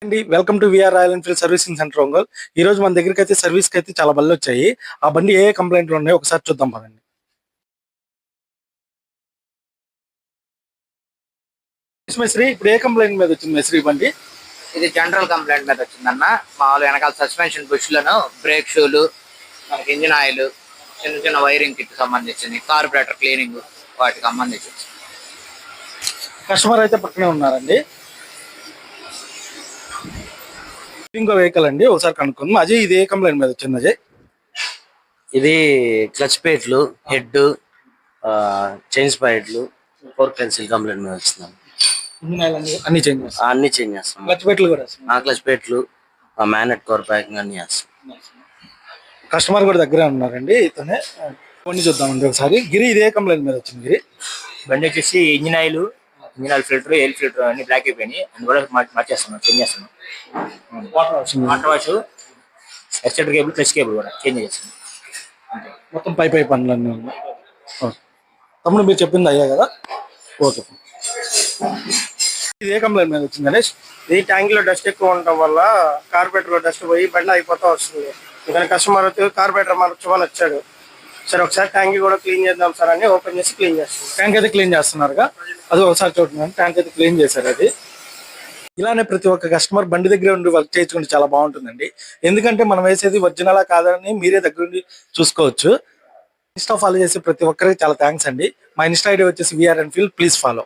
అండి welcome to VR royal enfield servicing centre Ongole. ఈ రోజు మన దగ్గరికి అయితే సర్వీస్ కి అయితే చాలా బళ్ళు వచ్చాయి. ఆ బండి ఏ కంప్లైంట్లు ఉన్నాయో ఒకసారి చూద్దాం పదండి. మేస్త్రి ఇప్పుడు ఏ కంప్లైంట్ మీద వచ్చింది మేస్త్రి బండి? ఇది జనరల్ కంప్లైంట్ మీద వచ్చిందన్న. మామూలు వెనకాల సస్పెన్షన్ బుష్లను, బ్రేక్ షూలు, మనకి ఇంజిన్ ఆయిల్, చిన్న చిన్న వైరింగ్ కిట్ సంబంధించింది, కార్బొరేటర్ క్లీనింగ్ వాటికి సంబంధించి. కస్టమర్ అయితే పక్కనే ఉన్నారండి. ఇంకో వెహికల్ అండి, ఒకసారి కనుక్కుందాం. అజయ్ ఇది ఏ కంప్లైంట్ మీద వచ్చింది అజయ్? ఇది క్లచ్ ప్లేట్లు, హెడ్, చైన్స్ ప్యాడ్లు, ఫోర్క్ పెన్సిల్ కంప్లైంట్ మీద వచ్చింది. అన్ని చేంజ్ చేస్తాం, అన్ని చేంజ్ చేస్తాం. క్లచ్ ప్లేట్లు కూడా క్లచ్ ప్లేట్లు, మ్యానెట్ కవర్ ప్యాకింగ్ అన్ని చేస్తాం. కస్టమర్ కూడా దగ్గరే ఉన్నారండి. ఇతనే కొన్ని చూద్దామండి ఒకసారి. గిరి ఇది ఏ కంప్లైంట్ మీద వచ్చింది గిరి? బండి వచ్చేసి engine oil filter, air filter అన్ని బ్లాక్ అయిపోయినాయి. అని కూడా మార్చేస్తున్నాం, చేంజ్ చేస్తున్నాం. Water wash, extender cable, clutch cable కూడా చేంజ్ చేస్తున్నాం. మొత్తం పై పనులన్నీ ఉన్నాయి. తమ్ముడు మీరు చెప్పింది అయ్యా కదా, ఓకే. ఇది ఏ కంప్లైంట్ మీద వచ్చింది గణేష్? ఈ ట్యాంక్ లో డస్ట్ ఎక్కువ ఉండటం వల్ల కార్బొరేటర్ లో డస్ట్ పోయి బండి అయిపోతా వస్తుంది. ఇక్కడ కస్టమర్ వచ్చి కార్బొరేటర్ మార్చమని వచ్చాడు. సరే ఒకసారి ట్యాంక్ కూడా క్లీన్ చేద్దాం సార్ అని ఓపెన్ చేసి క్లీన్ చేస్తాం. ట్యాంక్ అయితే క్లీన్ చేస్తున్నారుగా, అది ఒకసారి చూడండి. ట్యాంక్ అయితే క్లీన్ చేశారు. అది ఇలానే ప్రతి ఒక్క కస్టమర్ బండి దగ్గర ఉండి వర్క్ చేయించుకుంటే చాలా బాగుంటుందండి. ఎందుకంటే మనం వేసేది ఒరిజినలా కాదని మీరే దగ్గర ఉండి చూసుకోవచ్చు. ఇన్స్టా ఫాలో చేసి ప్రతి ఒక్కరికి చాలా థ్యాంక్స్ అండి. మా ఇన్స్టా ఐడి వచ్చేసి విఆర్ ఎన్ఫీల్డ్, ప్లీజ్ ఫాలో.